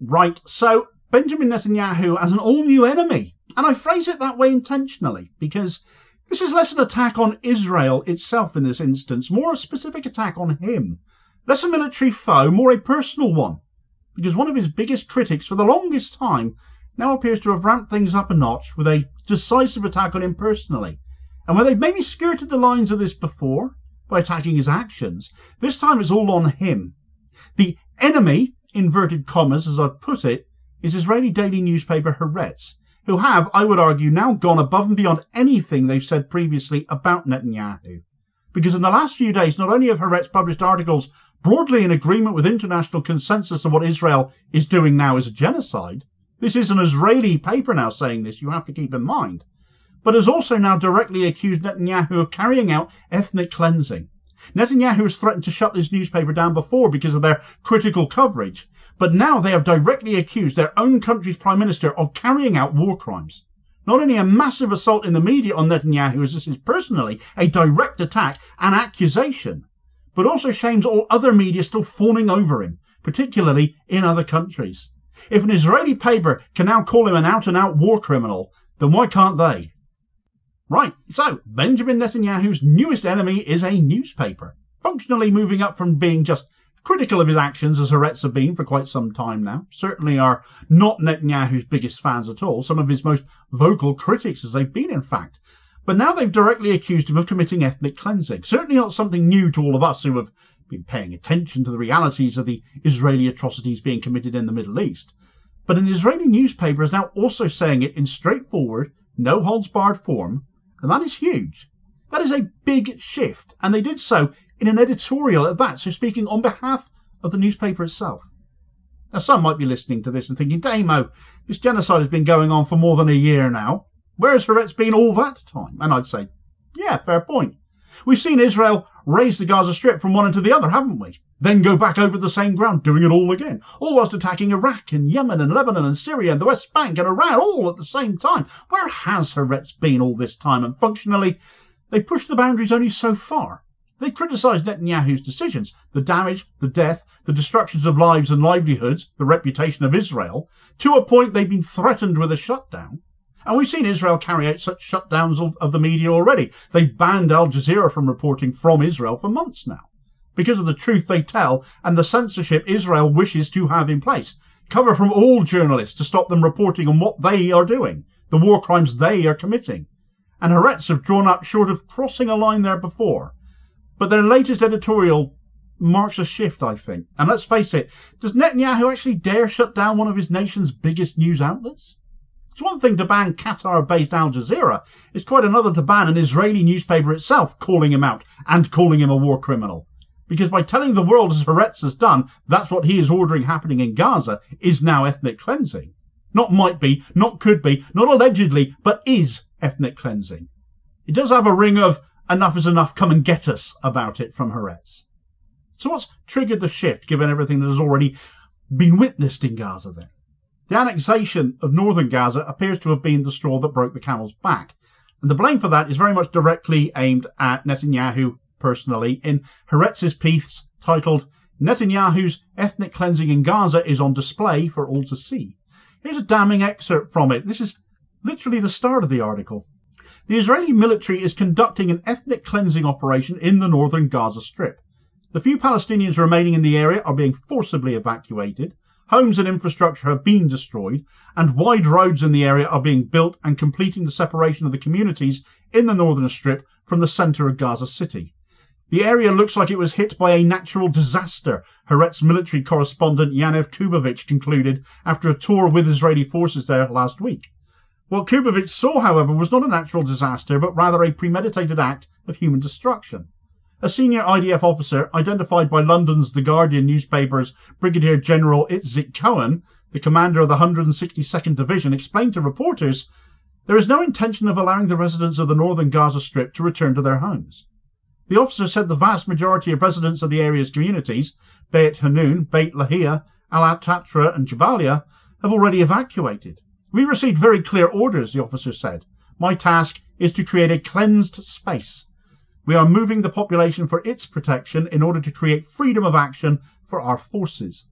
Right, so Benjamin Netanyahu has an all-new enemy. And I phrase it that way intentionally because this is less an attack on Israel itself in this instance, more a specific attack on him. Less a military foe, more a personal one. Because one of his biggest critics for the longest time now appears to have ramped things up a notch with a decisive attack on him personally. And where they've maybe skirted the lines of this before by attacking his actions, this time it's all on him. The enemy, inverted commas as I've put it, is Israeli daily newspaper Haaretz, who have, I would argue, now gone above and beyond anything they've said previously about Netanyahu. Because in the last few days, not only have Haaretz published articles broadly in agreement with international consensus of what Israel is doing now is a genocide, this is an Israeli paper now saying this, you have to keep in mind, but has also now directly accused Netanyahu of carrying out ethnic cleansing. Netanyahu has threatened to shut this newspaper down before because of their critical coverage, but now they have directly accused their own country's Prime Minister of carrying out war crimes. Not only a massive assault in the media on Netanyahu, as this is personally a direct attack and accusation, but also shames all other media still fawning over him, particularly in other countries. If an Israeli paper can now call him an out-and-out war criminal, then why can't they? Right, so Benjamin Netanyahu's newest enemy is a newspaper, functionally moving up from being just critical of his actions, as Haaretz have been for quite some time now. Certainly are not Netanyahu's biggest fans at all, some of his most vocal critics as they've been in fact. But now they've directly accused him of committing ethnic cleansing. Certainly not something new to all of us who have been paying attention to the realities of the Israeli atrocities being committed in the Middle East. But an Israeli newspaper is now also saying it in straightforward, no-holds-barred form, and that is huge. That is a big shift, and they did so in an editorial at that, so speaking on behalf of the newspaper itself. Now, some might be listening to this and thinking, Damo, this genocide has been going on for more than a year now. Where has Haaretz been all that time? And I'd say, yeah, fair point. We've seen Israel raise the Gaza Strip from one end to the other, haven't we? Then go back over the same ground, doing it all again, all whilst attacking Iraq and Yemen and Lebanon and Syria and the West Bank and Iran all at the same time. Where has Haaretz been all this time? And functionally, they pushed the boundaries only so far. They criticised Netanyahu's decisions, the damage, the death, the destructions of lives and livelihoods, the reputation of Israel, to a point they've been threatened with a shutdown. And we've seen Israel carry out such shutdowns of the media already. They banned Al Jazeera from reporting from Israel for months now, because of the truth they tell and the censorship Israel wishes to have in place. Cover from all journalists to stop them reporting on what they are doing, the war crimes they are committing. And Haaretz have drawn up short of crossing a line there before. But their latest editorial marks a shift, I think. And let's face it, does Netanyahu actually dare shut down one of his nation's biggest news outlets? It's one thing to ban Qatar-based Al Jazeera. It's quite another to ban an Israeli newspaper itself calling him out and calling him a war criminal. Because by telling the world, as Haaretz has done, that's what he is ordering happening in Gaza, is now ethnic cleansing. Not might be, not could be, not allegedly, but is ethnic cleansing. It does have a ring of enough is enough, come and get us about it from Haaretz. So what's triggered the shift, given everything that has already been witnessed in Gaza then? The annexation of northern Gaza appears to have been the straw that broke the camel's back. And the blame for that is very much directly aimed at Netanyahu personally in Haaretz's piece titled Netanyahu's Ethnic Cleansing in Gaza is on display for all to see. Here's a damning excerpt from it. This is literally the start of the article. The Israeli military is conducting an ethnic cleansing operation in the northern Gaza Strip. The few Palestinians remaining in the area are being forcibly evacuated. Homes and infrastructure have been destroyed, and wide roads in the area are being built and completing the separation of the communities in the northern strip from the centre of Gaza City. The area looks like it was hit by a natural disaster, Haaretz military correspondent Yaniv Kubovich concluded after a tour with Israeli forces there last week. What Kubovich saw, however, was not a natural disaster, but rather a premeditated act of human destruction. A senior IDF officer, identified by London's The Guardian newspaper's Brigadier General Itzik Cohen, the commander of the 162nd Division, explained to reporters, "There is no intention of allowing the residents of the northern Gaza Strip to return to their homes." The officer said the vast majority of residents of the area's communities, Beit Hanun, Beit Lahia, Al-Tatra and Jabalia, have already evacuated. "We received very clear orders," the officer said. "My task is to create a cleansed space. We are moving the population for its protection in order to create freedom of action for our forces."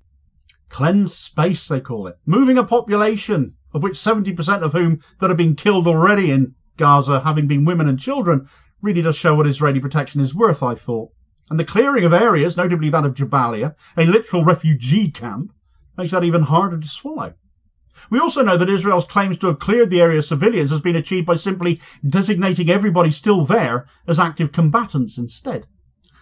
Cleanse space, they call it. Moving a population, of which 70% of whom that have been killed already in Gaza, having been women and children, really does show what Israeli protection is worth, I thought. And the clearing of areas, notably that of Jabalia, a literal refugee camp, makes that even harder to swallow. We also know that Israel's claims to have cleared the area of civilians has been achieved by simply designating everybody still there as active combatants instead.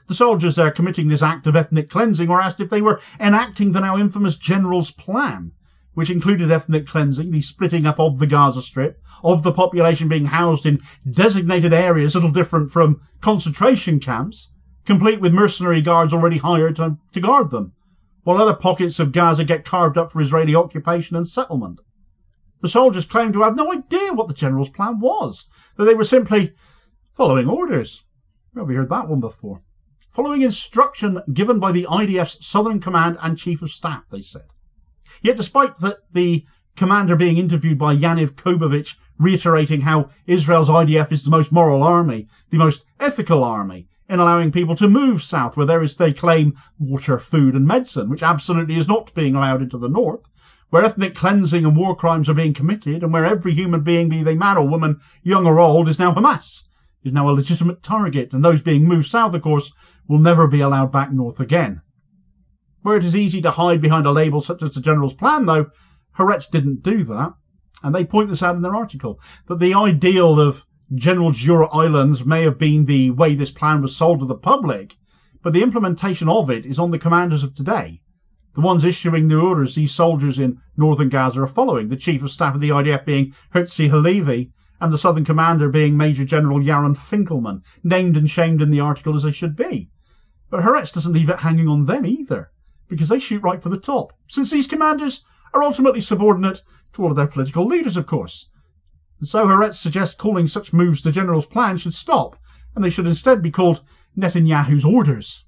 The soldiers there committing this act of ethnic cleansing were asked if they were enacting the now infamous General's Plan, which included ethnic cleansing, the splitting up of the Gaza Strip, of the population being housed in designated areas little different from concentration camps, complete with mercenary guards already hired to guard them, while other pockets of Gaza get carved up for Israeli occupation and settlement. The soldiers claimed to have no idea what the General's Plan was, that they were simply following orders. Well, we heard that one before. Following instruction given by the IDF's Southern Command and Chief of Staff, they said. Yet despite the commander being interviewed by Yaniv Kobovich reiterating how Israel's IDF is the most moral army, the most ethical army, in allowing people to move south where there is, they claim, water, food and medicine, which absolutely is not being allowed into the north, where ethnic cleansing and war crimes are being committed, and where every human being, be they man or woman, young or old, is now Hamas, is now a legitimate target, and those being moved south, of course, will never be allowed back north again. Where it is easy to hide behind a label such as the General's Plan, though, Haaretz didn't do that, and they point this out in their article, that the ideal of General Jura Islands may have been the way this plan was sold to the public, but the implementation of it is on the commanders of today. The ones issuing the orders these soldiers in northern Gaza are following, the Chief of Staff of the IDF being Herzi Halevi, and the Southern Commander being Major General Yaron Finkelman, named and shamed in the article as they should be. But Haaretz doesn't leave it hanging on them either, because they shoot right for the top, since these commanders are ultimately subordinate to all of their political leaders, of course. And so Haaretz suggests calling such moves the General's Plan should stop, and they should instead be called Netanyahu's orders.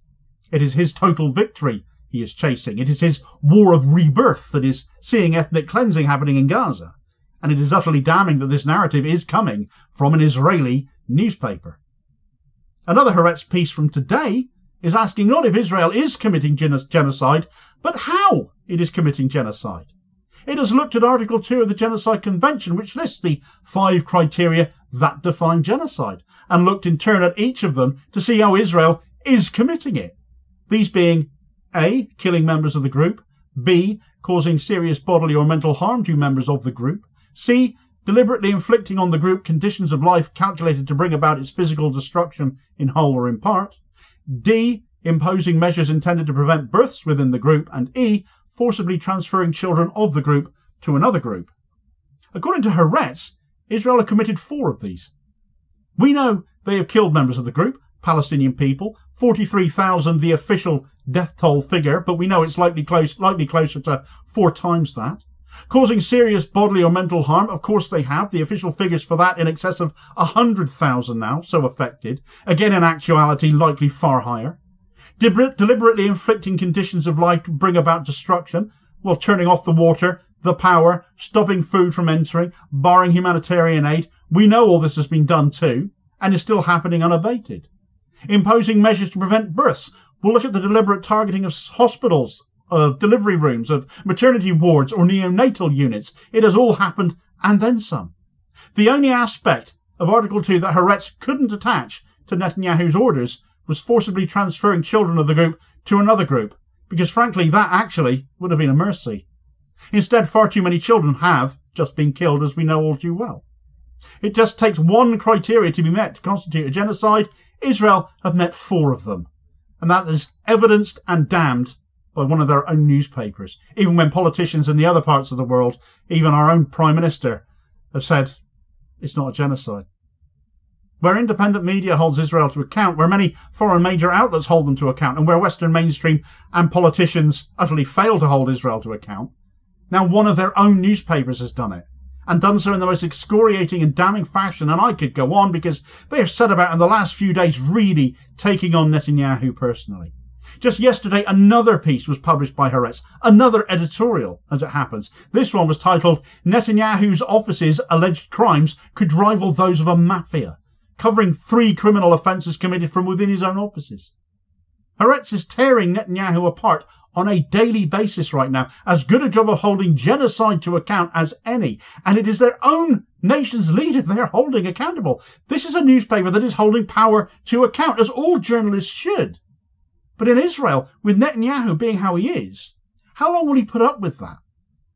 It is his total victory he is chasing. It is his war of rebirth that is seeing ethnic cleansing happening in Gaza. And it is utterly damning that this narrative is coming from an Israeli newspaper. Another Haaretz piece from today is asking not if Israel is committing genocide, but how it is committing genocide. It has looked at Article 2 of the Genocide Convention, which lists the 5 criteria that define genocide, and looked in turn at each of them to see how Israel is committing it. These being A, killing members of the group, B, causing serious bodily or mental harm to members of the group, C, deliberately inflicting on the group conditions of life calculated to bring about its physical destruction in whole or in part, D, imposing measures intended to prevent births within the group, and E, forcibly transferring children of the group to another group. According to Haaretz, Israel have committed 4 of these. We know they have killed members of the group, Palestinian people, 43,000 the official death toll figure, but we know it's likely closer to 4 times that. Causing serious bodily or mental harm, of course they have, the official figures for that in excess of 100,000 now, so affected, again in actuality likely far higher. Deliberately inflicting conditions of life to bring about destruction, while turning off the water, the power, stopping food from entering, barring humanitarian aid. We know all this has been done too, and is still happening unabated. Imposing measures to prevent births. We'll look at the deliberate targeting of hospitals, of delivery rooms, of maternity wards or neonatal units. It has all happened, and then some. The only aspect of Article 2 that Haaretz couldn't attach to Netanyahu's orders was forcibly transferring children of the group to another group, because frankly that actually would have been a mercy. Instead, far too many children have just been killed, as we know all too well. It just takes one criteria to be met to constitute a genocide. Israel have met 4 of them, and that is evidenced and damned by one of their own newspapers, even when politicians in the other parts of the world, even our own Prime Minister, have said it's not a genocide. Where independent media holds Israel to account, where many foreign major outlets hold them to account, and where Western mainstream and politicians utterly fail to hold Israel to account, now one of their own newspapers has done it, and done so in the most excoriating and damning fashion, and I could go on because they have set about in the last few days really taking on Netanyahu personally. Just yesterday, another piece was published by Haaretz, another editorial, as it happens. This one was titled, Netanyahu's office's alleged crimes could rival those of a mafia, covering 3 criminal offences committed from within his own offices. Haaretz is tearing Netanyahu apart on a daily basis right now, as good a job of holding genocide to account as any, and it is their own nation's leader they're holding accountable. This is a newspaper that is holding power to account, as all journalists should. But in Israel, with Netanyahu being how he is, how long will he put up with that?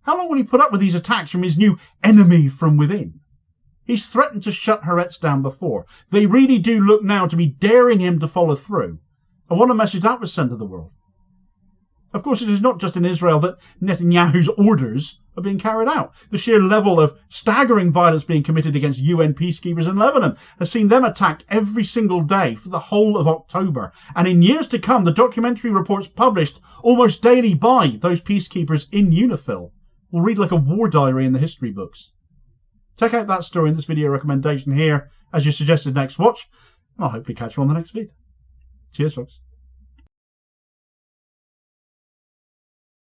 How long will he put up with these attacks from his new enemy from within? He's threatened to shut Haaretz down before. They really do look now to be daring him to follow through. And what a message that would send to the world. Of course, it is not just in Israel that Netanyahu's orders are being carried out. The sheer level of staggering violence being committed against UN peacekeepers in Lebanon has seen them attacked every single day for the whole of October. And in years to come, the documentary reports published almost daily by those peacekeepers in UNIFIL will read like a war diary in the history books. Check out that story in this video recommendation here as your suggested next watch, and I'll hopefully catch you on the next vid. Cheers, folks.